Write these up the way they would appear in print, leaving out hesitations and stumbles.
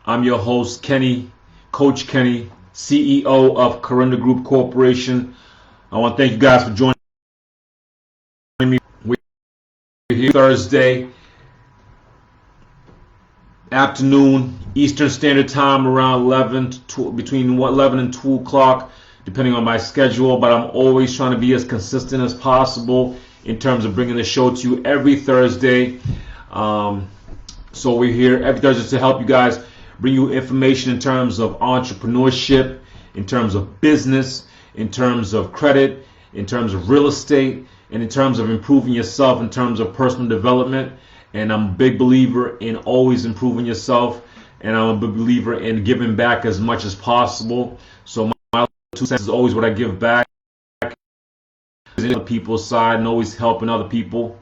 I'm your host, Kenny, Coach Kenny, CEO of Corinda Group Corporation. I want to thank you guys for joining me. We're here Thursday afternoon, Eastern Standard Time, around between 11 and 2 o'clock, depending on my schedule. But I'm always trying to be as consistent as possible in terms of bringing the show to you every Thursday. So we're here every Thursday to help you guys, bring you information in terms of entrepreneurship, in terms of business, in terms of credit, in terms of real estate, and in terms of improving yourself, in terms of personal development. And I'm a big believer in always improving yourself, and I'm a big believer in giving back as much as possible. So my 2 cents is always what I give back. On people's side and always helping other people.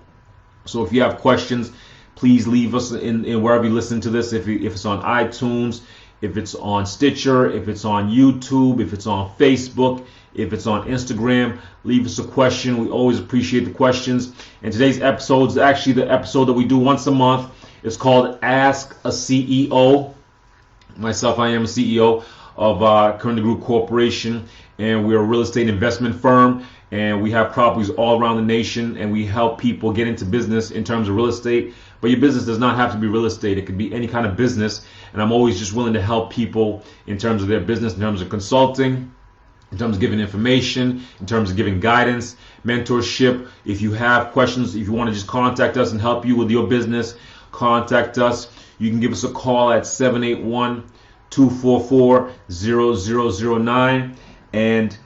So if you have questions, please leave us in wherever you listen to this. If it's on iTunes, if it's on Stitcher, if it's on YouTube, if it's on Facebook, if it's on Instagram, leave us a question. We always appreciate the questions. And today's episode is actually the episode that we do once a month. It's called Ask a CEO. Myself, I am a CEO of Corinda Group Corporation, and we're a real estate investment firm. And we have properties all around the nation, and we help people get into business in terms of real estate. But your business does not have to be real estate. It could be any kind of business. And I'm always just willing to help people in terms of their business, in terms of consulting, in terms of giving information, in terms of giving guidance, mentorship. If you have questions, if you want to just contact us and help you with your business, contact us. You can give us a call at 781-244-0009. And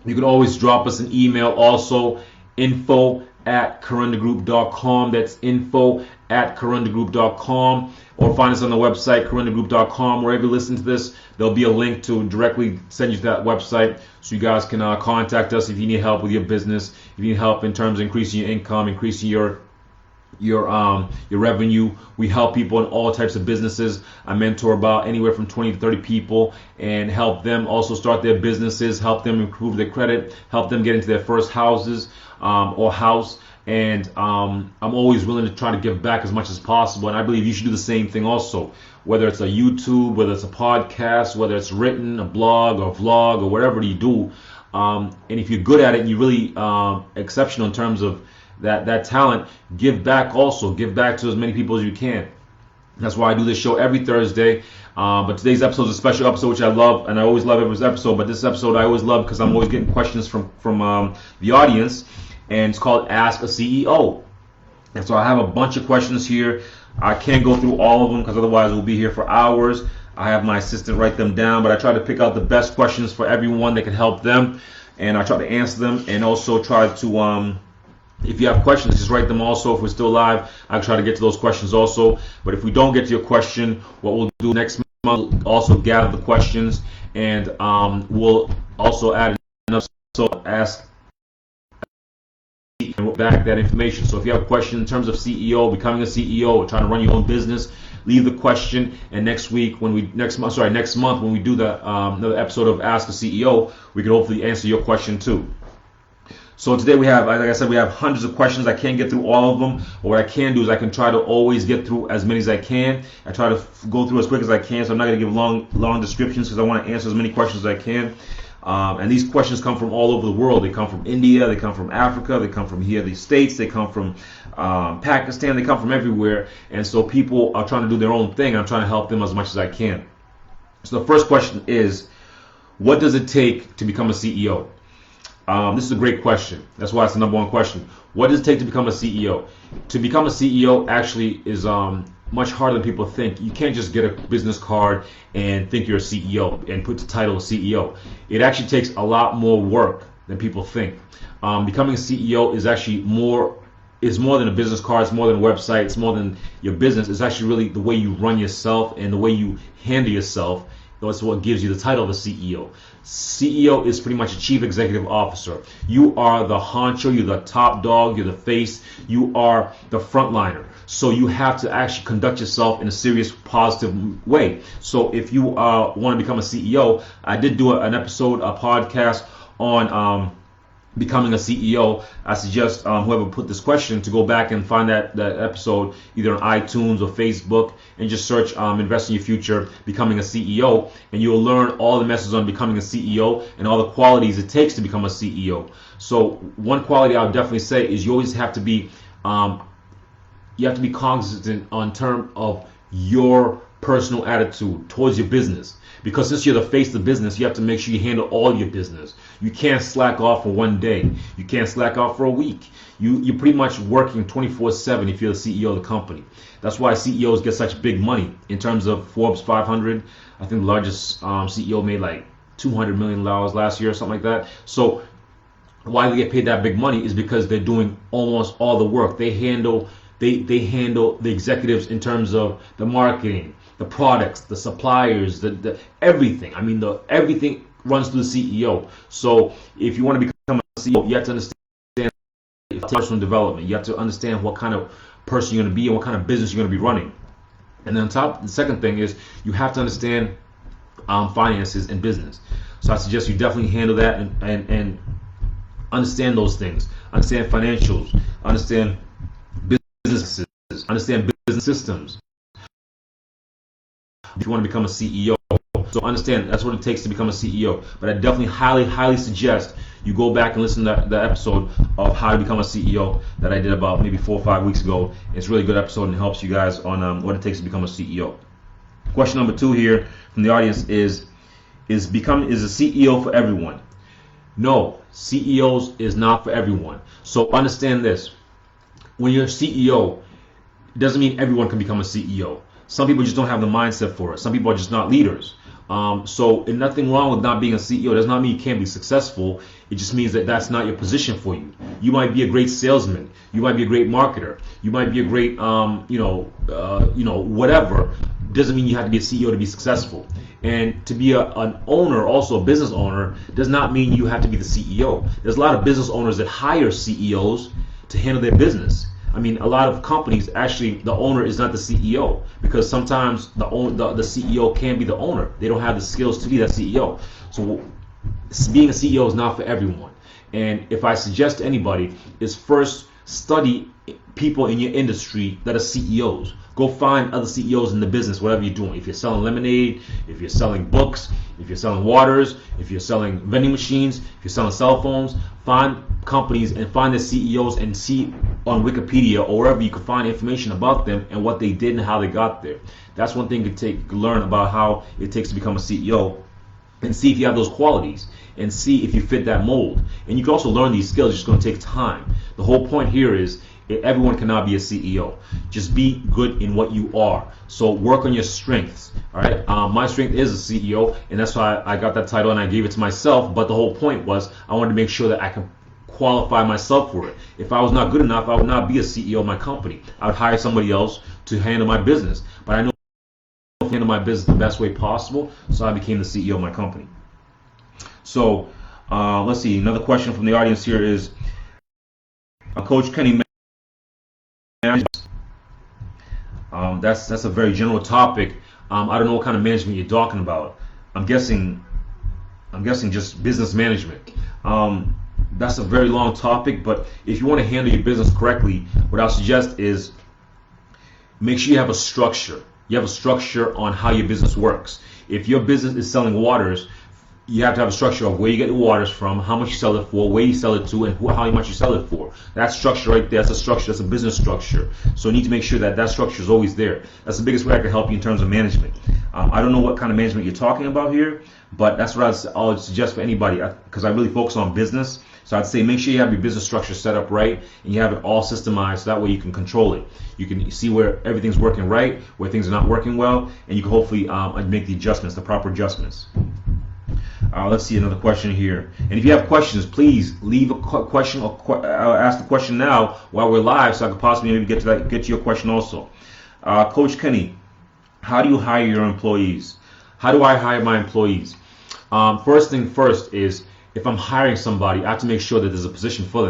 you can always drop us an email also, info@corindagroup.com. That's info@corindagroup.com. Or find us on the website, corindagroup.com. Wherever you listen to this, there'll be a link to directly send you to that website, so you guys can contact us if you need help with your business, if you need help in terms of increasing your income, increasing your revenue. We help people in all types of businesses. I mentor about anywhere from 20 to 30 people and help them also start their businesses, help them improve their credit, help them get into their first houses or house. And I'm always willing to try to give back as much as possible. And I believe you should do the same thing also, whether it's a YouTube, whether it's a podcast, whether it's written, a blog or vlog or whatever you do. And if you're good at it and you're really exceptional in terms of that talent, give back also. Give back to as many people as you can. That's why I do this show every Thursday. But today's episode is a special episode, which I love, and I always love every episode. But this episode I always love because I'm always getting questions from the audience, and it's called Ask a CEO. And so I have a bunch of questions here. I can't go through all of them because otherwise we'll be here for hours. I have my assistant write them down, but I try to pick out the best questions for everyone that can help them, and I try to answer them, and also try to if you have questions, just write them also. If we're still live, I'll try to get to those questions also. But if we don't get to your question, what we'll do next month, we'll also gather the questions, and we'll also add another episode, ask and back that information. So if you have a question in terms of CEO, becoming a CEO, or trying to run your own business, leave the question. And next month when we do the another episode of Ask a CEO, we can hopefully answer your question too. So today we have, like I said, we have hundreds of questions. I can't get through all of them. But what I can do is I can try to always get through as many as I can. I try to go through as quick as I can, so I'm not going to give long descriptions because I want to answer as many questions as I can. And these questions come from all over the world. They come from India, they come from Africa, they come from here, the States, they come from Pakistan, they come from everywhere. And so people are trying to do their own thing. I'm trying to help them as much as I can. So the first question is, what does it take to become a CEO? This is a great question. That's why it's the number one question. What does it take to become a CEO? To become a CEO actually is much harder than people think. You can't just get a business card and think you're a CEO and put the title of CEO. It actually takes a lot more work than people think. Becoming a CEO is actually more than a business card. It's more than a website. It's more than your business. It's actually really the way you run yourself and the way you handle yourself. That's what gives you the title of a CEO. CEO is pretty much a chief executive officer. You are the honcho, you're the top dog, you're the face, you are the frontliner. So you have to actually conduct yourself in a serious, positive way. So if you want to become a CEO, I did do an episode, a podcast on becoming a CEO, I suggest whoever put this question to go back and find that episode either on iTunes or Facebook and just search Invest in Your Future, Becoming a CEO, and you'll learn all the messages on becoming a CEO and all the qualities it takes to become a CEO. So one quality I would definitely say is you always have to be cognizant on terms of your personal attitude towards your business. Because since you're the face of the business, you have to make sure you handle all your business. You can't slack off for one day. You can't slack off for a week. You're pretty much working 24/7 if you're the CEO of the company. That's why CEOs get such big money. In terms of Forbes 500, I think the largest CEO made like $200 million last year or something like that. So why they get paid that big money is because they're doing almost all the work. They handle the executives in terms of the marketing, the products, the suppliers, the everything. I mean, everything runs through the CEO. So if you want to become a CEO, you have to understand personal development. You have to understand what kind of person you're going to be and what kind of business you're going to be running. And then on top, the second thing is you have to understand finances and business. So I suggest you definitely handle that and understand those things. Understand financials. Understand businesses. Understand business systems. If you want to become a CEO. So understand that's what it takes to become a CEO. But I definitely highly suggest you go back and listen to the episode of how to become a CEO that I did about maybe 4 or 5 weeks ago. It's a really good episode and it helps you guys on what it takes to become a CEO. Question number 2 here from the audience is a CEO for everyone? No, CEOs is not for everyone. So understand this. When you're a CEO, it doesn't mean everyone can become a CEO. Some people just don't have the mindset for it. Some people are just not leaders. So nothing wrong with not being a CEO. It does not mean you can't be successful. It just means that that's not your position for you. You might be a great salesman. You might be a great marketer. You might be a great, whatever. Doesn't mean you have to be a CEO to be successful. And to be an owner, also a business owner, does not mean you have to be the CEO. There's a lot of business owners that hire CEOs to handle their business. I mean, a lot of companies, actually, the owner is not the CEO because sometimes the CEO can be the owner. They don't have the skills to be that CEO. So being a CEO is not for everyone. And if I suggest to anybody is first study people in your industry that are CEOs. Go find other CEOs in the business, whatever you're doing. If you're selling lemonade, if you're selling books, if you're selling waters, if you're selling vending machines, if you're selling cell phones, find companies and find the CEOs and see on Wikipedia or wherever you can find information about them and what they did and how they got there. That's one thing to learn about how it takes to become a CEO and see if you have those qualities and see if you fit that mold. And you can also learn these skills. It's just going to take time. The whole point here is everyone cannot be a CEO. Just be good in what you are. So work on your strengths. All right. My strength is a CEO, and that's why I got that title and I gave it to myself. But the whole point was I wanted to make sure that I can qualify myself for it. If I was not good enough, I would not be a CEO of my company. I would hire somebody else to handle my business. But I know how to handle my business the best way possible, so I became the CEO of my company. So let's see. Another question from the audience here is, Coach Kenny. That's a very general topic. I don't know what kind of management you're talking about. I'm guessing just business management. That's a very long topic, but if you want to handle your business correctly, what I'll suggest is make sure you have a structure. You have a structure on how your business works. If your business is selling waters, you have to have a structure of where you get the waters from, how much you sell it for, where you sell it to, and how much you sell it for. That structure right there, that's a structure, that's a business structure. So you need to make sure that structure is always there. That's the biggest way I can help you in terms of management. I don't know what kind of management you're talking about here, but that's what I would suggest for anybody because I really focus on business. So I'd say make sure you have your business structure set up right and you have it all systemized so that way you can control it. You can see where everything's working right, where things are not working well, and you can hopefully make the adjustments, the proper adjustments. Let's see another question here. And if you have questions, please leave a question or ask the question now while we're live so I could possibly maybe get to your question also. Coach Kenny, how do you hire your employees? How do I hire my employees? First thing first is if I'm hiring somebody, I have to make sure that there's a position for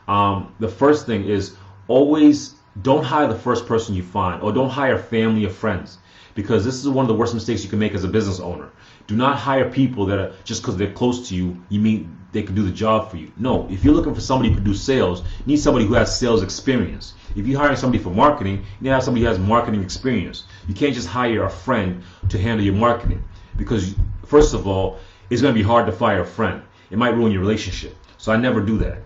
them. The first thing is always don't hire the first person you find or don't hire family or friends because this is one of the worst mistakes you can make as a business owner. Do not hire people that are just because they're close to you, you mean they can do the job for you. No, if you're looking for somebody who can do sales, you need somebody who has sales experience. If you're hiring somebody for marketing, you need to have somebody who has marketing experience. You can't just hire a friend to handle your marketing, because first of all, it's going to be hard to fire a friend. It might ruin your relationship. So I never do that.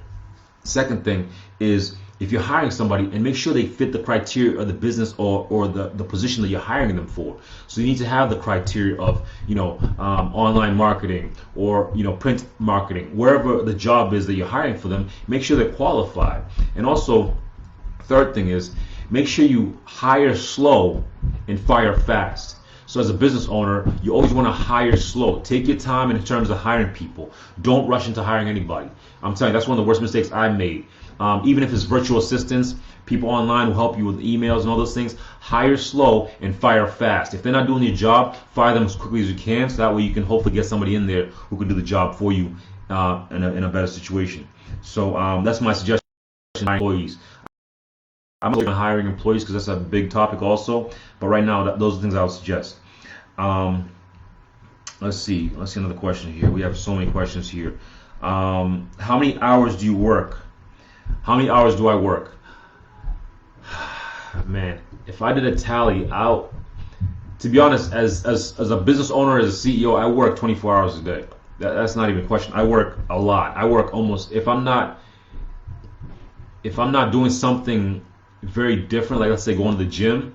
Second thing is, if you're hiring somebody, and make sure they fit the criteria of the business or the position that you're hiring them for. So you need to have the criteria of, online marketing or, print marketing, wherever the job is that you're hiring for them, make sure they're qualified. And also, third thing is, make sure you hire slow and fire fast. So as a business owner, you always want to hire slow. Take your time in terms of hiring people. Don't rush into hiring anybody. I'm telling you, that's one of the worst mistakes I made. Even if it's virtual assistants, people online who help you with emails and all those things, hire slow and fire fast. If they're not doing your job, fire them as quickly as you can, so that way you can hopefully get somebody in there who can do the job for you in a better situation. So that's my suggestion to my employees. I'm not hiring employees because that's a big topic also, but right now those are the things I would suggest. Let's see another question here. We have so many questions here. How many hours do you work? How many hours do I work? Man, if I did a tally, to be honest, as a business owner, as a CEO, I work 24 hours a day. That's not even a question. I work a lot. I work almost, if I'm not doing something very different, like let's say going to the gym,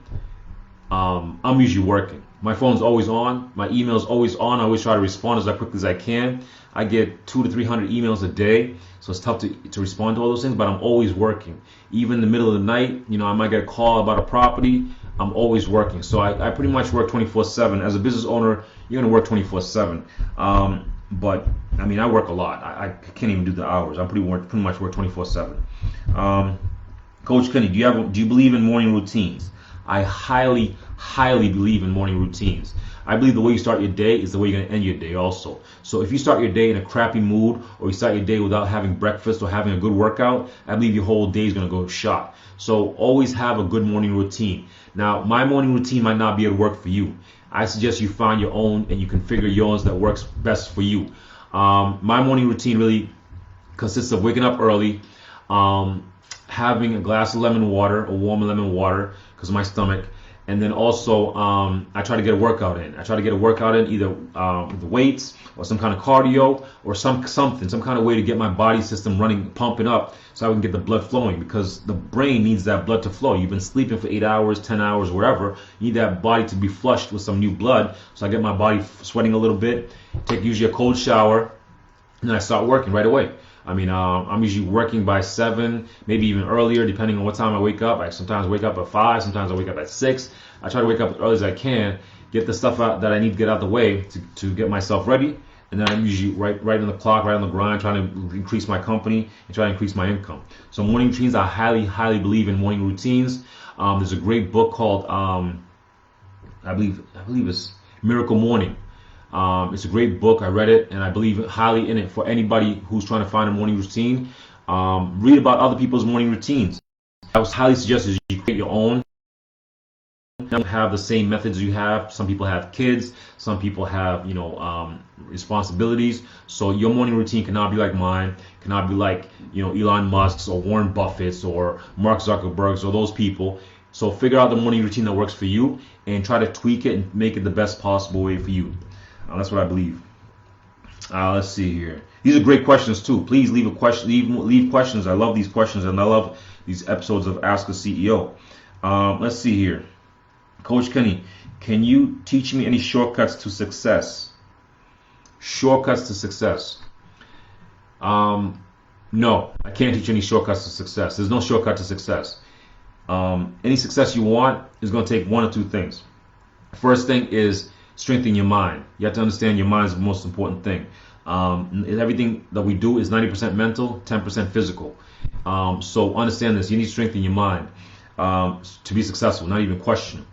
I'm usually working. My phone's always on. My email's always on. I always try to respond as quickly as I can. I get 200 to 300 emails a day, so it's tough to respond to all those things, but I'm always working. Even in the middle of the night, I might get a call about a property. I'm always working. So I pretty much work 24/7. As a business owner, you're going to work 24/7. But I mean, I work a lot. I can't even do the hours. I pretty much work 24/7. Coach Kenny, do you believe in morning routines? I highly believe in morning routines. I believe the way you start your day is the way you're going to end your day also. So if you start your day in a crappy mood, or you start your day without having breakfast or having a good workout, I believe your whole day is going to go shot. So always have a good morning routine. Now, my morning routine might not be able to work for you. I suggest you find your own and you configure yours that works best for you. My morning routine really consists of waking up early, having a glass of lemon water, a warm lemon water, because of my stomach. And then also, I try to get a workout in. I try to get a workout in either with the weights or some kind of cardio or some kind of way to get my body system running, pumping up, so I can get the blood flowing, because the brain needs that blood to flow. You've been sleeping for 8 hours, 10 hours, whatever. You need that body to be flushed with some new blood. So I get my body sweating a little bit, take usually a cold shower, and then I start working right away. I mean, I'm usually working by 7, maybe even earlier, depending on what time I wake up. I sometimes wake up at 5, sometimes I wake up at 6. I try to wake up as early as I can, get the stuff out that I need to get out the way to get myself ready. And then I'm usually right on the clock, right on the grind, trying to increase my company and try to increase my income. So morning routines, I highly believe in morning routines. There's a great book called, I believe it's Miracle Morning. It's a great book. I read it, and I believe highly in it for anybody who's trying to find a morning routine. Read about other people's morning routines. I would highly suggest is you create your own. Don't have the same methods you have. Some people have kids. Some people have, responsibilities. So your morning routine cannot be like mine. Cannot be like, Elon Musk's or Warren Buffett's or Mark Zuckerberg's or those people. So figure out the morning routine that works for you and try to tweak it and make it the best possible way for you. That's what I believe. Let's see here. These are great questions too. Please leave a question. Leave questions. I love these questions, and I love these episodes of Ask a CEO. Let's see here. Coach Kenny, can you teach me any shortcuts to success? Shortcuts to success. No, I can't teach any shortcuts to success. There's no shortcut to success. Any success you want is going to take one or two things. First thing is strengthen your mind. You have to understand your mind is the most important thing. Everything that we do is 90% mental, 10% physical. So understand this. You need to strengthen your mind to be successful, not even question it.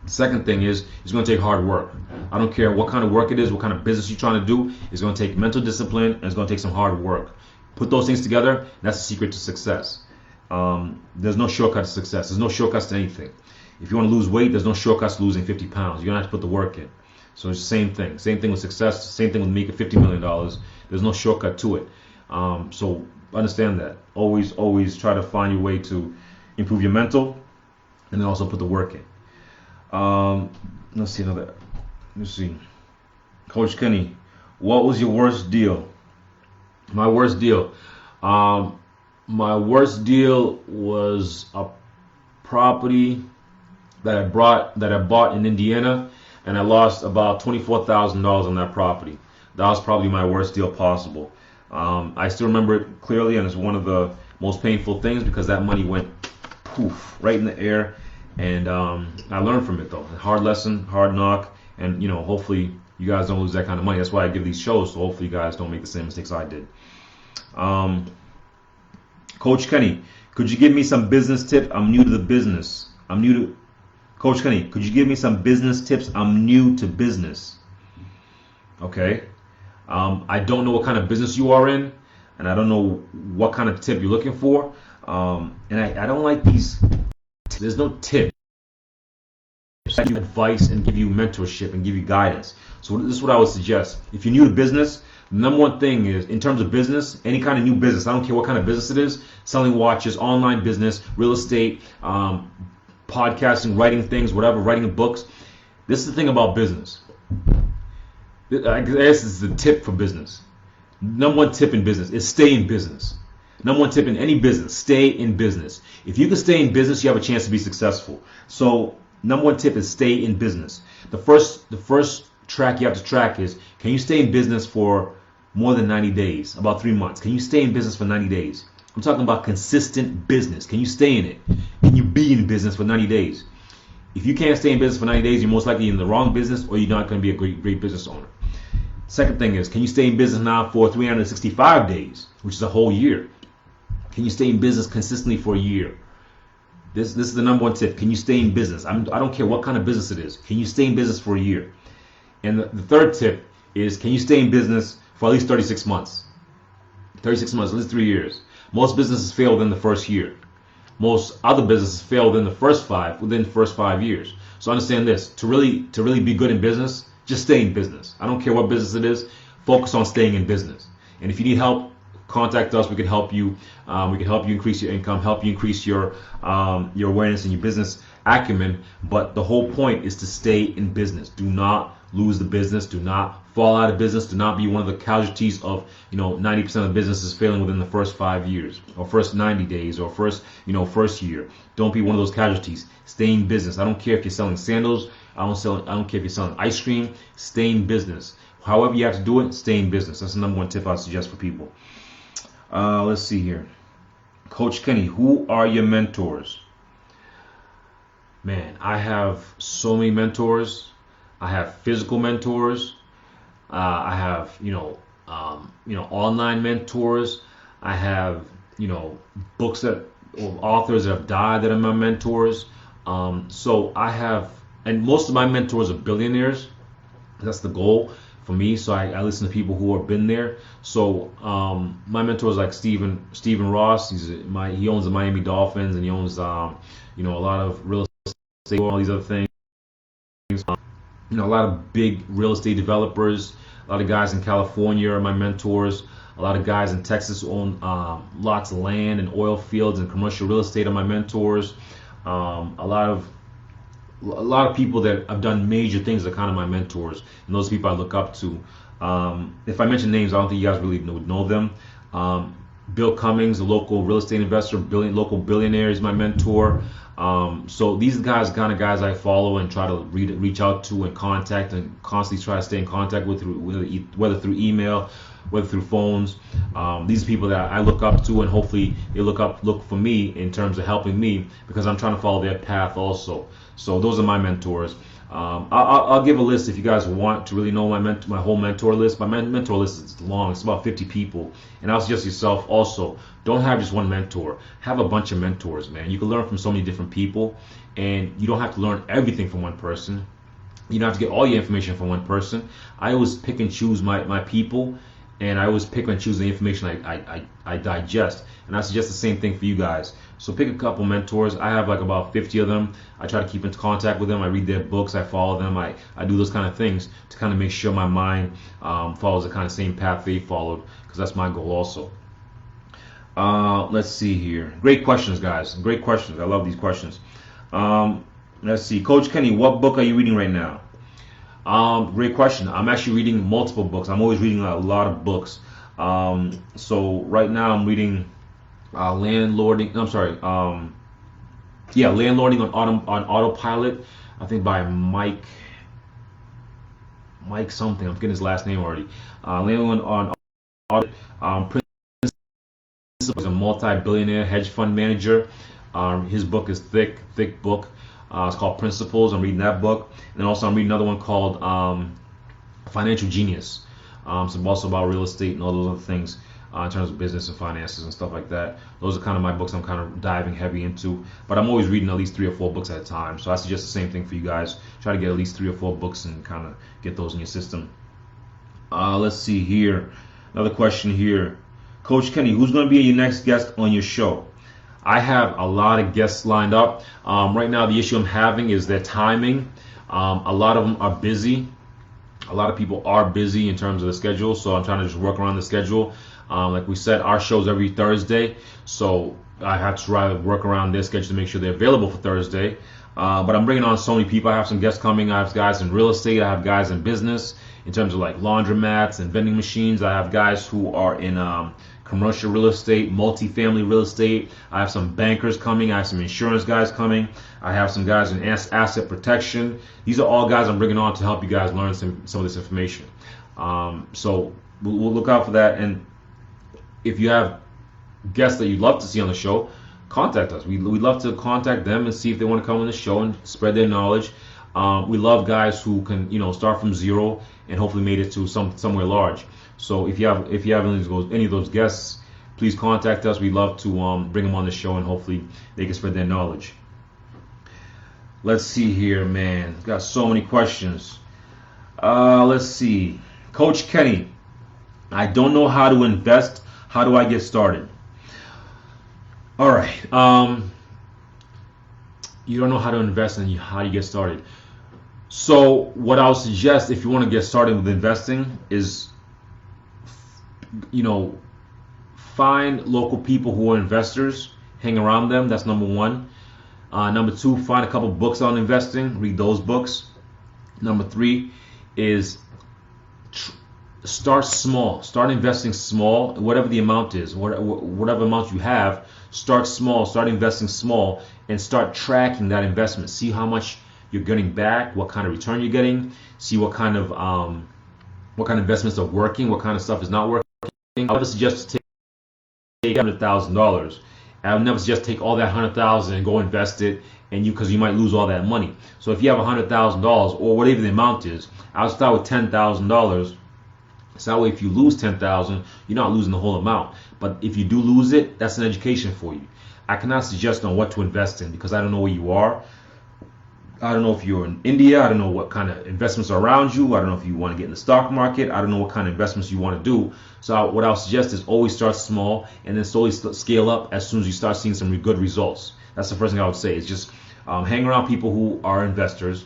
The second thing is it's going to take hard work. I don't care what kind of work it is, what kind of business you're trying to do. It's going to take mental discipline, and it's going to take some hard work. Put those things together, and that's the secret to success. There's no shortcut to success. There's no shortcuts to anything. If you want to lose weight, there's no shortcuts to losing 50 pounds. You're going to have to put the work in. So it's the same thing. Same thing with success. Same thing with making $50 million. There's no shortcut to it. So understand that. Always try to find your way to improve your mental, and then also put the work in. Let's see. Coach Kenny, what was your worst deal? My worst deal. My worst deal was a property that I bought in Indiana, and I lost about $24,000 on that property. That was probably my worst deal possible. I still remember it clearly, and it's one of the most painful things because that money went poof right in the air. And I learned from it though. A hard lesson, hard knock, and hopefully you guys don't lose that kind of money. That's why I give these shows, so hopefully you guys don't make the same mistakes I did. Coach Kenny, could you give me some business tip? I'm new to the business. Coach Kenny, could you give me some business tips? I'm new to business. Okay. I don't know what kind of business you are in, and I don't know what kind of tip you're looking for. And I don't like these. There's no tip. I give you advice and give you mentorship and give you guidance. So this is what I would suggest. If you're new to business, the number one thing is, in terms of business, any kind of new business, I don't care what kind of business it is, selling watches, online business, real estate, podcasting, writing things, whatever, writing books. This is the thing about business. I guess this is the tip for business. Number one tip in business is stay in business. Number one tip in any business, stay in business. If you can stay in business, you have a chance to be successful. So number one tip is stay in business. The first track you have to track is, can you stay in business for more than 90 days, about 3 months? Can you stay in business for 90 days? I'm talking about consistent business. Can you stay in it? Can you be in business for 90 days? If you can't stay in business for 90 days, you're most likely in the wrong business, or you're not going to be a great business owner. Second thing is, can you stay in business now for 365 days, which is a whole year? Can you stay in business consistently for a year? This is the number one tip. Can you stay in business? I don't care what kind of business it is. Can you stay in business for a year? And the third tip is, can you stay in business for at least 36 months? 36 months, at least 3 years. Most businesses fail within the first year. Most other businesses fail within the first 5 years. So understand this: to really be good in business, just stay in business. I don't care what business it is. Focus on staying in business. And if you need help, contact us. We can help you. We can help you increase your income, help you increase your awareness and your business acumen. But the whole point is to stay in business. Do not lose the business. Do not fall out of business. Do not be one of the casualties of 90% of businesses failing within the first 5 years, or first 90 days, or first year. Don't be one of those casualties. Stay in business. I don't care if you're selling sandals. I don't care if you're selling ice cream. Stay in business. However you have to do it, stay in business. That's the number one tip I suggest for people. Let's see here. Coach Kenny, who are your mentors? Man, I have so many mentors. I have physical mentors. I have online mentors. I have books or authors that have died that are my mentors. So I have, and most of my mentors are billionaires. That's the goal for me. So I listen to people who have been there. So my mentors like Stephen Ross. He owns the Miami Dolphins, and he owns a lot of real estate, all these other things. A lot of big real estate developers. A lot of guys in California are my mentors. A lot of guys in Texas who own lots of land and oil fields and commercial real estate are my mentors. A lot of people that have done major things are kind of my mentors, and those people I look up to. If I mention names, I don't think you guys really would know them. Bill Cummings, a local real estate investor, local billionaire, is my mentor. So these guys, kind of guys I follow and try to reach out to and contact, and constantly try to stay in contact with, whether through email, whether through phones. These are people that I look up to, and hopefully they look for me in terms of helping me, because I'm trying to follow their path also. So those are my mentors. I'll give a list if you guys want to really know my whole mentor list. My mentor list is long. It's about 50 people. And I'll suggest yourself also, don't have just one mentor. Have a bunch of mentors, man. You can learn from so many different people, and you don't have to learn everything from one person. You don't have to get all your information from one person. I always pick and choose my people, and I always pick and choose the information I digest. And I suggest the same thing for you guys. So pick a couple mentors. I have like about 50 of them. I try to keep in contact with them. I read their books. I follow them. I do those kind of things to kind of make sure my mind follows the kind of same path they followed, because that's my goal also. Let's see here. Great questions, guys. Great questions. I love these questions. Let's see. Coach Kenny, what book are you reading right now? Great question. I'm actually reading multiple books. I'm always reading a lot of books. So right now I'm reading Landlording. I'm sorry. Landlording on Autopilot. I think by Mike something. I'm forgetting his last name already. Landlording on Autopilot. Prince is a multi-billionaire hedge fund manager. His book is thick book. It's called Principles. I'm reading that book. And then also I'm reading another one called Financial Genius. So also about real estate and all those other things in terms of business and finances and stuff like that. Those are kind of my books I'm kind of diving heavy into. But I'm always reading at least 3 or 4 books at a time. So I suggest the same thing for you guys. Try to get at least 3 or 4 books and kind of get those in your system. Let's see here. Another question here. Coach Kenny, who's going to be your next guest on your show? I have a lot of guests lined up. Right now, the issue I'm having is their timing. A lot of them are busy. A lot of people are busy in terms of the schedule, so I'm trying to just work around the schedule. Like we said, our show's every Thursday, so I have to try to work around their schedule to make sure they're available for Thursday. But I'm bringing on so many people. I have some guests coming. I have guys in real estate. I have guys in business in terms of like laundromats and vending machines. I have guys who are in commercial real estate, multifamily real estate. I have some bankers coming. I have some insurance guys coming. I have some guys in asset protection. These are all guys I'm bringing on to help you guys learn some of this information. So we'll look out for that. And if you have guests that you'd love to see on the show, contact us. We'd love to contact them and see if they want to come on the show and spread their knowledge. We love guys who can, start from zero and hopefully made it to somewhere large. So if you have any of those guests, please contact us. We'd love to bring them on the show and hopefully they can spread their knowledge. Let's see here, man. Got so many questions. Let's see. Coach Kenny, I don't know how to invest. How do I get started? All right. You don't know how to invest and how do you get started? So what I'll suggest if you want to get started with investing is, find local people who are investors, hang around them. That's number one. Number two, find a couple books on investing, read those books. Number three is start small. Start investing small, whatever the amount is, whatever amount you have. Start small. Start investing small, and start tracking that investment. See how much you're getting back, what kind of return you're getting. See what kind of investments are working, what kind of stuff is not working. I would suggest to take $100,000. I would never suggest take all that $100,000 and go invest it, because you might lose all that money. So if you have $100,000 or whatever the amount is, I would start with $10,000. So that way, if you lose $10,000, you're not losing the whole amount. But if you do lose it, that's an education for you. I cannot suggest on what to invest in because I don't know where you are. I don't know if you're in India. I don't know what kind of investments are around you. I don't know if you want to get in the stock market. I don't know what kind of investments you want to do. So what I'll suggest is always start small and then slowly scale up as soon as you start seeing some good results. That's the first thing I would say is just hang around people who are investors.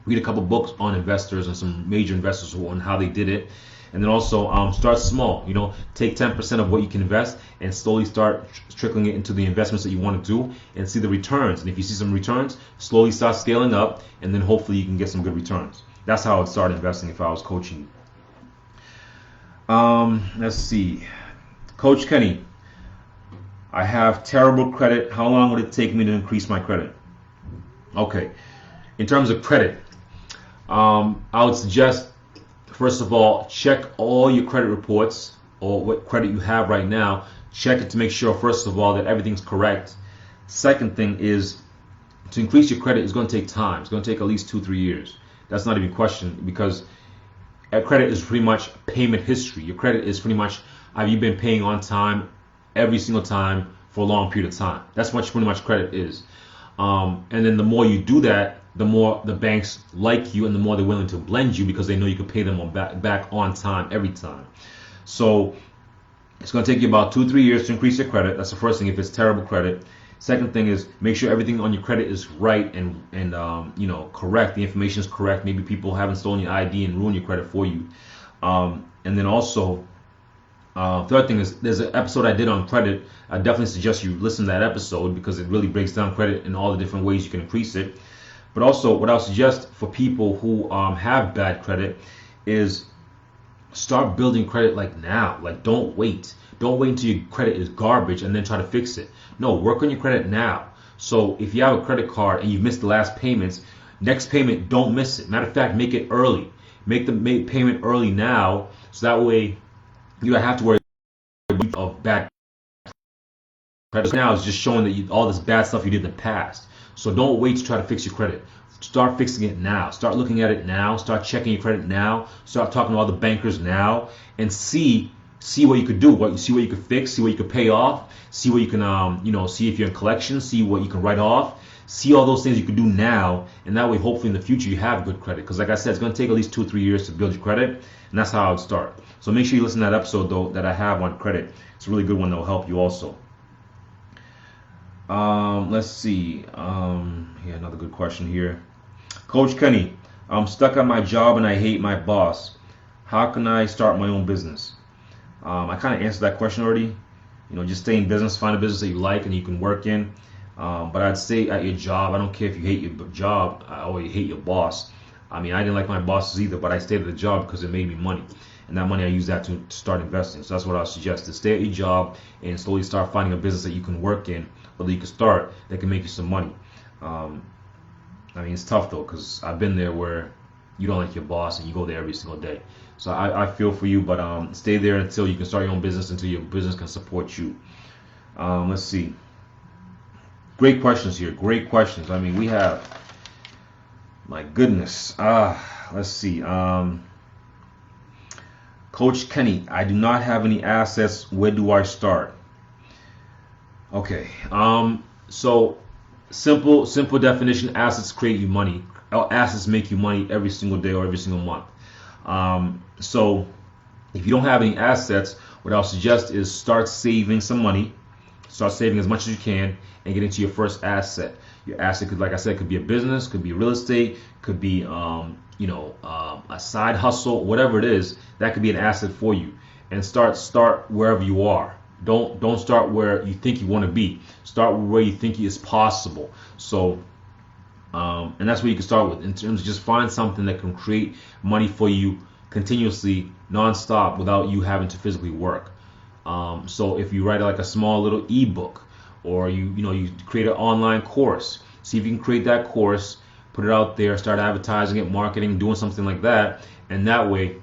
Read a couple books on investors and some major investors on how they did it. And then also start small. Take 10% of what you can invest and slowly start trickling it into the investments that you want to do and see the returns. And if you see some returns, slowly start scaling up, and then hopefully you can get some good returns. That's how I would start investing if I was coaching you. Let's see. Coach Kenny, I have terrible credit. How long would it take me to increase my credit? Okay. In terms of credit, I would suggest, first of all, check all your credit reports or what credit you have right now. Check it to make sure, first of all, that everything's correct. Second thing is to increase your credit is going to take time. It's going to take at least 2-3 years. That's not even a question because credit is pretty much payment history. Your credit is pretty much have you been paying on time every single time for a long period of time. That's pretty much credit is. And then the more you do that, the more the banks like you and the more they're willing to lend you because they know you can pay them back on time every time. So it's going to take you about 2-3 years to increase your credit. That's the first thing if it's terrible credit. Second thing is make sure everything on your credit is right and correct. The information is correct. Maybe people haven't stolen your ID and ruined your credit for you. And then also, third thing is there's an episode I did on credit. I definitely suggest you listen to that episode because it really breaks down credit in all the different ways you can increase it. But also, what I'll suggest for people who have bad credit is start building credit like now. Like, don't wait. Don't wait until your credit is garbage and then try to fix it. No, work on your credit now. So if you have a credit card and you've missed the last payments, next payment, don't miss it. Matter of fact, make it early. Make the payment early now, so that way you don't have to worry of bad credit. Now it's just showing that all this bad stuff you did in the past. So don't wait to try to fix your credit. Start fixing it now. Start looking at it now. Start checking your credit now. Start talking to all the bankers now, and see what you could do. See what you could fix. See what you could pay off. See what you can see if you're in collections. See what you can write off. See all those things you can do now, and that way, hopefully, in the future, you have good credit. Because, like I said, it's going to take at least 2-3 years to build your credit, and that's how I would start. So make sure you listen to that episode though that I have on credit. It's a really good one that will help you also. Let's see. Yeah, another good question here. Coach Kenny, I'm stuck on my job and I hate my boss. How can I start my own business? I kind of answered that question already. Just stay in business, find a business that you like and you can work in. But I'd stay at your job. I don't care if you hate your job or you hate your boss. I mean, I didn't like my bosses either, but I stayed at the job because it made me money. And that money I use that to start investing. So that's what I suggest, to stay at your job and slowly start finding a business that you can work in or that you can start that can make you some money. I mean, it's tough though, because I've been there where you don't like your boss and you go there every single day. So I feel for you, but stay there until you can start your own business, until your business can support you. Let's see. Great questions here. Great questions. I mean, we have, my goodness. Let's see. Coach Kenny, I do not have any assets. Where do I start? Okay. So simple definition: assets create you money. Assets make you money every single day or every single month. So if you don't have any assets, what I'll suggest is start saving some money. Start saving as much as you can and get into your first asset. Your asset could, like I said, could be a business, could be real estate, could be a side hustle, whatever it is. That could be an asset for you. And start wherever you are. Don't start where you think you want to be. Start where you think is possible. So, and that's what you can start with. In terms of just find something that can create money for you continuously, nonstop, without you having to physically work. So if you write like a small little ebook, or you create an online course, see if you can create that course, put it out there, start advertising it, marketing, doing something like that, and that way,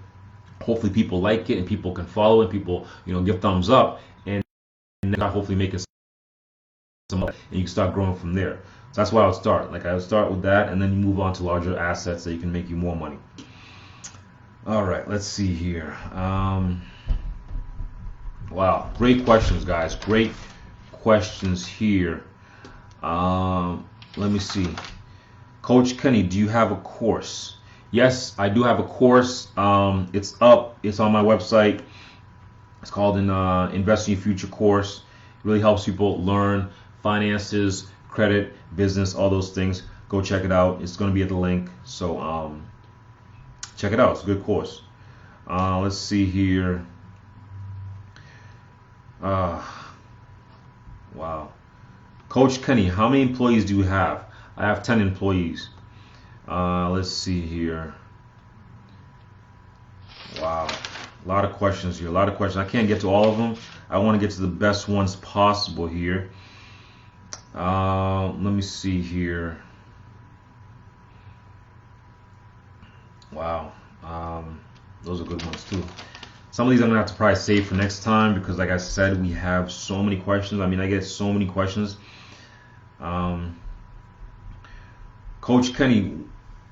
hopefully people like it and people can follow it, people give thumbs up, and hopefully making some, and you can start growing from there. So that's why I would start. Like I would start with that, and then you move on to larger assets that you can make you more money. All right, let's see here. Wow, great questions, guys. Great questions here. Let me see. Coach Kenny, do you have a course? Yes, I do have a course. It's up. It's on my website. It's called an Invest in Your Future course. It really helps people learn finances, credit, business, all those things. Go check it out. It's going to be at the link. So check it out. It's a good course. Let's see here. Wow. Coach Kenny, how many employees do you have? I have 10 employees. Let's see here. Wow. A lot of questions here. A lot of questions. I can't get to all of them. I want to get to the best ones possible here. Let me see here. Wow. Those are good ones too. Some of these I'm going to have to probably save for next time because, like I said, we have so many questions. I mean, I get so many questions. Coach Kenny,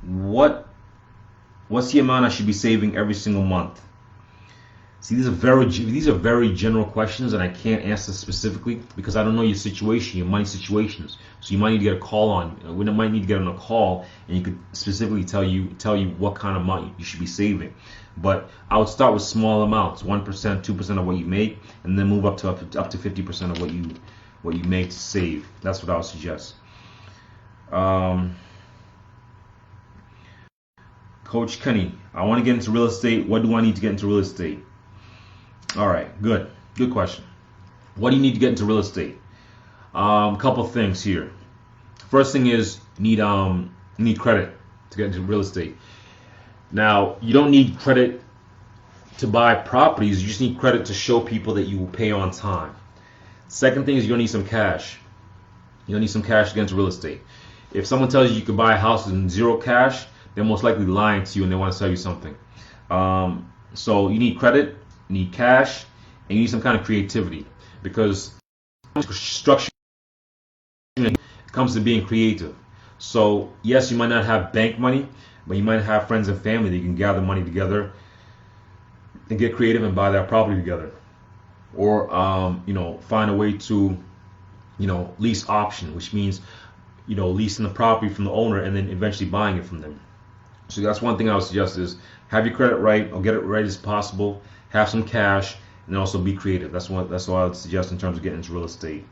what's the amount I should be saving every single month? See, these are very general questions, and I can't answer specifically because I don't know your situation, your money situations. So you might need to get a call on. We might need to get on a call, and you could specifically tell you what kind of money you should be saving. But I would start with small amounts, 1%, 2% of what you make, and then move up to 50% of what you make to save. That's what I would suggest. Coach Kenny, I want to get into real estate. What do I need to get into real estate? All right, good question. What do you need to get into real estate? A couple of things here. First thing is you need credit to get into real estate. Now, you don't need credit to buy properties. You just need credit to show people that you will pay on time. Second thing is you're gonna need some cash. You're gonna need some cash to get into real estate. If someone tells you you can buy a house with zero cash, they're most likely lying to you and they want to sell you something. So you need credit, you need cash, and you need some kind of creativity, because structure comes to being creative. So yes, you might not have bank money, but you might have friends and family that you can gather money together and get creative and buy that property together, or find a way to lease option, which means leasing the property from the owner and then eventually buying it from them. So that's one thing I would suggest is have your credit right, or get it right as possible. Have some cash, and then also be creative. That's what I would suggest in terms of getting into real estate.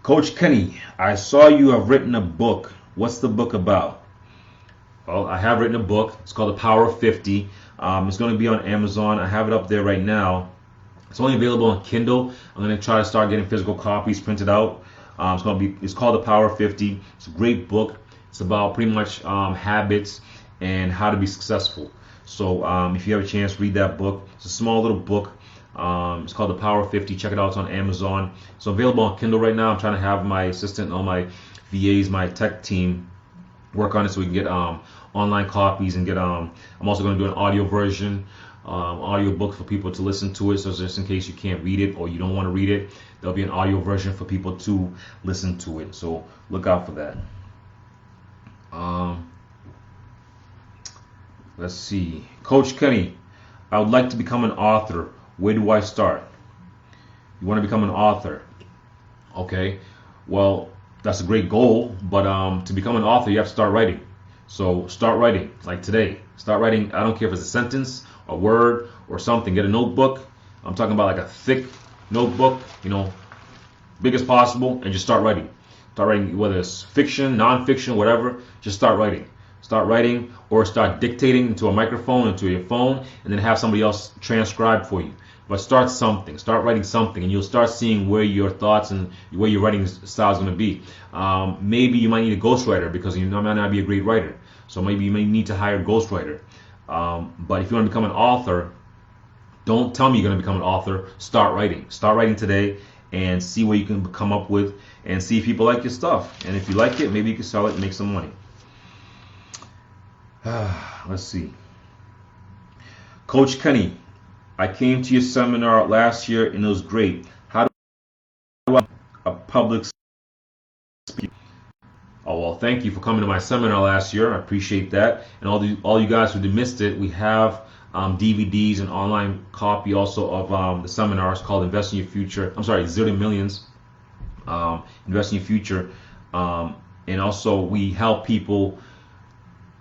Coach Kenny, I saw you have written a book. What's the book about? Well, I have written a book. It's called The Power of 50. It's going to be on Amazon. I have it up there right now. It's only available on Kindle. I'm going to try to start getting physical copies printed out. It's called The Power of 50. It's a great book. It's about pretty much habits and how to be successful. So if you have a chance, read that book. It's a small little book. It's called The Power of 50. Check it out. It's on Amazon. It's available on Kindle right now. I'm trying to have my assistant and all my VAs, my tech team, work on it so we can get online copies and get. I'm also going to do an audio version, audio book for people to listen to it. So just in case you can't read it or you don't want to read it, there'll be an audio version for people to listen to it. So look out for that. Let's see. Coach Kenny, I would like to become an author. Where do I start? You want to become an author. Okay. Well, that's a great goal, but to become an author, you have to start writing. So start writing, like today. Start writing. I don't care if it's a sentence, a word, or something. Get a notebook. I'm talking about like a thick notebook, big as possible, and just start writing. Start writing, whether it's fiction, non-fiction, whatever. Just start writing. Start writing, or start dictating into a microphone, into your phone, and then have somebody else transcribe for you. But start something. Start writing something, and you'll start seeing where your thoughts and where your writing style is going to be. Maybe you might need a ghostwriter because you might not be a great writer. So maybe you may need to hire a ghostwriter. But if you want to become an author, don't tell me you're going to become an author. Start writing. Start writing today and see what you can come up with and see if people like your stuff. And if you like it, maybe you can sell it and make some money. Let's see. Coach Kenny, I came to your seminar last year and it was great. How do I become a public speaker? Oh, well, thank you for coming to my seminar last year. I appreciate that. And all you guys who missed it, we have DVDs and online copy also of the seminars called Invest in Your Future. I'm sorry, Zero to Millions. Invest in Your Future. And also we help people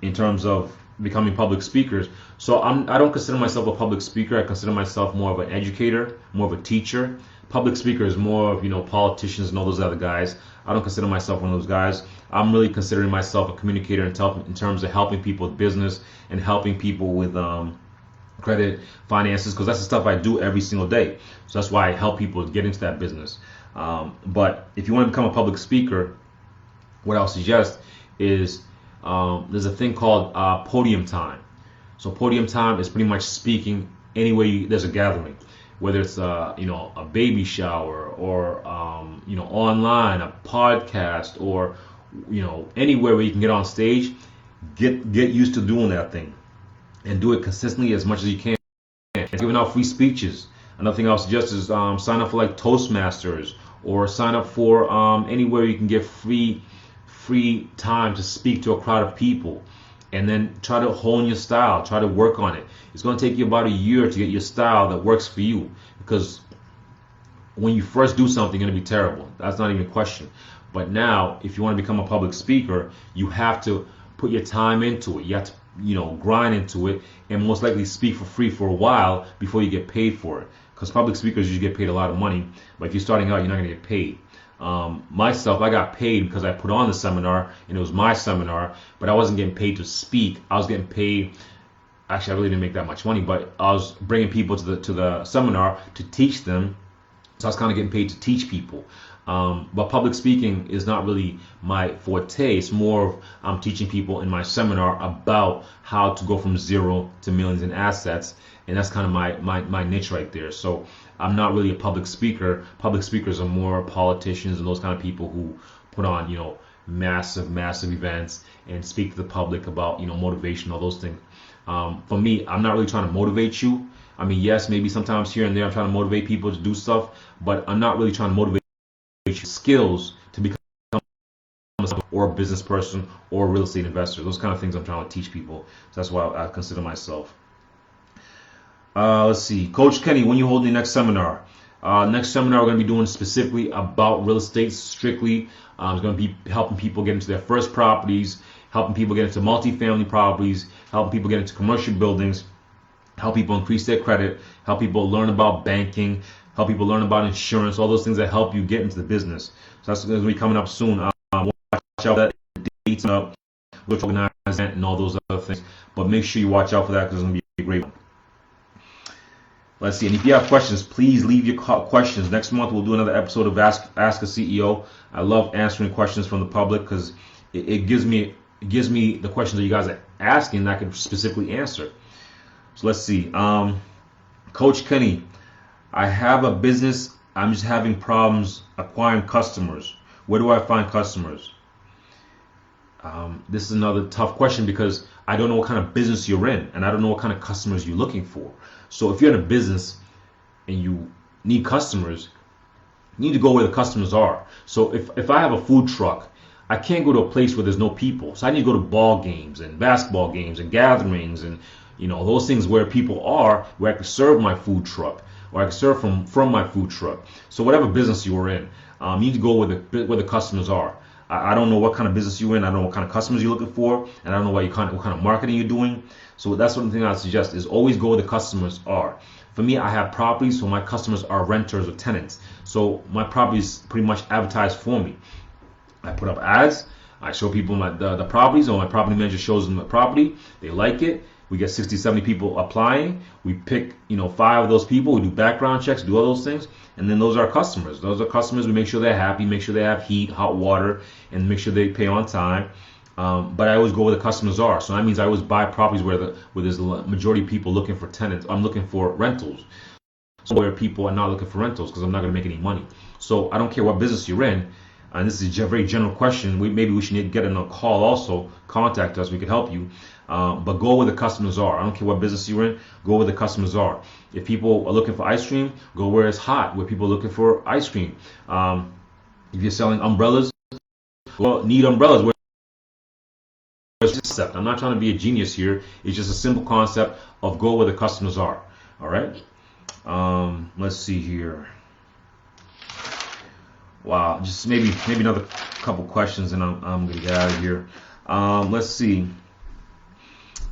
in terms of becoming public speakers. So I don't consider myself a public speaker. I consider myself more of an educator, more of a teacher. Public speaker is more of politicians and all those other guys. I don't consider myself one of those guys. I'm really considering myself a communicator in terms of helping people with business and helping people with credit, finances, because that's the stuff I do every single day. So that's why I help people get into that business. But if you want to become a public speaker, what I'll suggest is there's a thing called podium time. So podium time is pretty much speaking anywhere there's a gathering, whether it's a baby shower or online, a podcast, or anywhere where you can get on stage. Get used to doing that thing and do it consistently as much as you can. And giving out free speeches. Another thing I'll suggest is sign up for like Toastmasters, or sign up for anywhere you can get free time to speak to a crowd of people. and then try to hone your style, try to work on it. It's going to take you about a year to get your style that works for you, because when you first do something, you're going to be terrible. That's not even a question. But now, if you want to become a public speaker, you have to put your time into it. You have to, grind into it, and most likely speak for free for a while before you get paid for it. Because public speakers usually get paid a lot of money, but if you're starting out, you're not going to get paid. Myself, I got paid because I put on the seminar, and it was my seminar, but I wasn't getting paid to speak. I was getting paid. Actually, I really didn't make that much money, but I was bringing people to the seminar to teach them. So I was kind of getting paid to teach people. But public speaking is not really my forte. It's more of I'm teaching people in my seminar about how to go from zero to millions in assets. And that's kind of my niche right there. So I'm not really a public speaker. Public speakers are more politicians and those kind of people who put on, massive events and speak to the public about, motivation, all those things. For me, I'm not really trying to motivate you. I mean, yes, maybe sometimes here and there I'm trying to motivate people to do stuff, but I'm not really trying to motivate you skills to become or a business person or a real estate investor. Those kind of things I'm trying to teach people. So that's why I consider myself. Let's see. Coach Kenny, when you holding the next seminar? Next seminar we're going to be doing specifically about real estate strictly. It's going to be helping people get into their first properties, helping people get into multifamily properties, helping people get into commercial buildings, help people increase their credit, help people learn about banking, help people learn about insurance, all those things that help you get into the business. So that's going to be coming up soon. Watch out for that, dates up, which organize that, and all those other things. But make sure you watch out for that, because it's going to be a great one. Let's see. And if you have questions, please leave your questions. Next month we'll do another episode of Ask a CEO. I love answering questions from the public, because it gives me the questions that you guys are asking that I can specifically answer. So let's see. Coach Kenny, I have a business. I'm just having problems acquiring customers. Where do I find customers? This is another tough question, because I don't know what kind of business you're in, and I don't know what kind of customers you're looking for. So if you're in a business and you need customers, you need to go where the customers are. So if I have a food truck, I can't go to a place where there's no people. So I need to go to ball games and basketball games and gatherings and those things where people are, where I can serve my food truck, or I can serve from my food truck. So whatever business you are in, you need to go where the customers are. I don't know what kind of business you're in. I don't know what kind of customers you're looking for, and I don't know what kind of marketing you're doing. So that's one thing I suggest, is always go where the customers are. For me, I have properties, so my customers are renters or tenants. So my properties pretty much advertise for me. I put up ads. I show people the properties, or my property manager shows them the property. They like it. We get 60, 70 people applying. We pick, 5 of those people. We do background checks, do all those things. And then those are our customers. Those are customers. We make sure they're happy, make sure they have heat, hot water, and make sure they pay on time. But I always go where the customers are. So that means I always buy properties where there's a majority of people looking for tenants. I'm looking for rentals. So where people are not looking for rentals, because I'm not going to make any money. So I don't care what business you're in. And this is a very general question. Maybe we should get in a call also. Contact us. We can help you. But go where the customers are. I don't care what business you're in. Go where the customers are. If people are looking for ice cream, go where it's hot, where people are looking for ice cream. If you're selling umbrellas, well, need umbrellas. I'm not trying to be a genius here. It's just a simple concept of go where the customers are. All right. Let's see here. Wow, just maybe another couple questions, and I'm gonna get out of here. Let's see.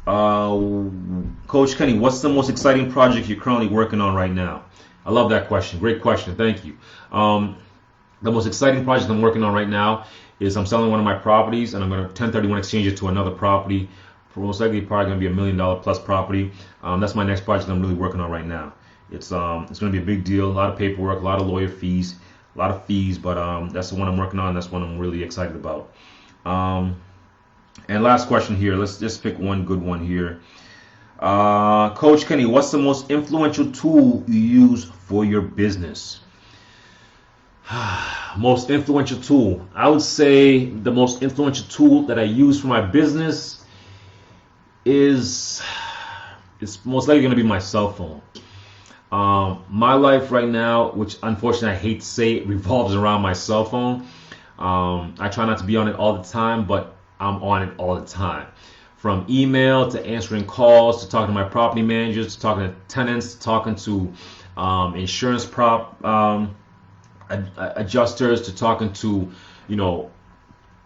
Coach Kenny, what's the most exciting project you're currently working on right now? I love that question. Great question. Thank you. The most exciting project I'm working on right now is I'm selling one of my properties, and I'm going to 1031 exchange it to another property. For most likely, probably going to be $1 million plus property. That's my next project I'm really working on right now. It's going to be a big deal. A lot of paperwork, a lot of lawyer fees, but that's the one I'm working on. That's one I'm really excited about. And last question here. Let's just pick one good one here. Coach Kenny, what's the most influential tool you use for your business? Most influential tool. I would say the most influential tool that I use for my business is most likely going to be my cell phone. My life right now, which unfortunately I hate to say it, revolves around my cell phone. I try not to be on it all the time, but I'm on it all the time. from email to answering calls to talking to my property managers to talking to tenants to talking to insurance adjusters to talking to, you know,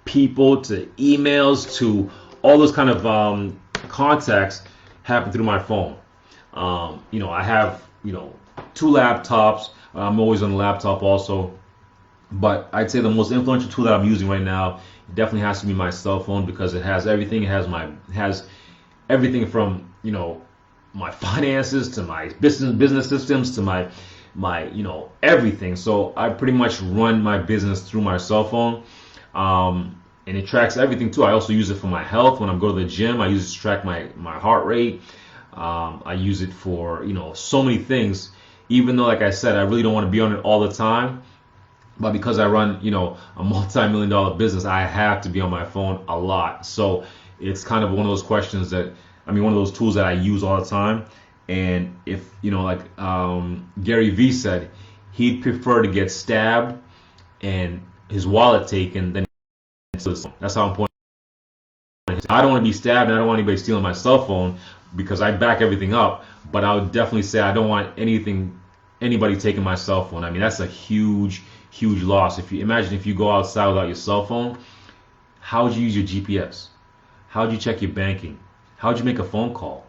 people, to emails, to all those kind of contacts happen through my phone. You know, I have, you know, 2 laptops. I'm always on the laptop also. But I'd say the most influential tool that I'm using right now definitely has to be my cell phone, because it has everything. It has everything from, you know, my finances to my business systems to my you know, everything. So I pretty much run my business through my cell phone. And it tracks everything too. I also use it for my health. When I'm going to the gym, I use it to track my heart rate. I use it for, you know, so many things. Even though, like I said, I really don't want to be on it all the time. But because I run, you know, a multi-million-dollar business, I have to be on my phone a lot. So it's kind of one of those questions that, I mean, one of those tools that I use all the time. And if, you know, like Gary Vee said, he'd prefer to get stabbed and his wallet taken than. That's how important it is. I don't want to be stabbed, and I don't want anybody stealing my cell phone, because I back everything up. But I would definitely say I don't want anybody taking my cell phone. I mean, that's a huge loss. If you imagine if you go outside without your cell phone, how would you use your GPS? How would you check your banking? How would you make a phone call?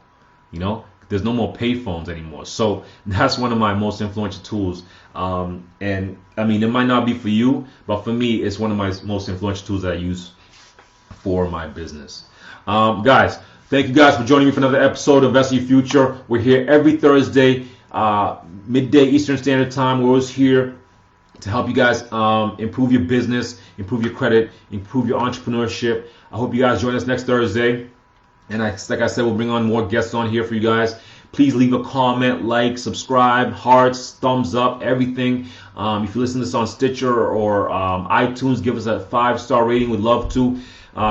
You know, there's no more pay phones anymore. So that's one of my most influential tools. And I mean, it might not be for you, but for me, it's one of my most influential tools that I use for my business. Guys, thank you guys for joining me for another episode of Invest in Your Future. We're here every Thursday, midday Eastern Standard Time. We're always here to help you guys improve your business, improve your credit, improve your entrepreneurship. I hope you guys join us next Thursday. And like I said, we'll bring on more guests on here for you guys. Please leave a comment, like, subscribe, hearts, thumbs up, everything. If you listen to this on Stitcher or iTunes, give us a 5-star rating. We'd love to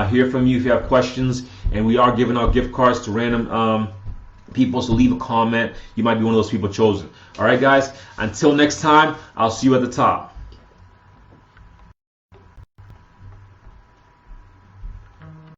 hear from you if you have questions. And we are giving out gift cards to random people, so leave a comment. You might be one of those people chosen. All right, guys. Until next time, I'll see you at the top.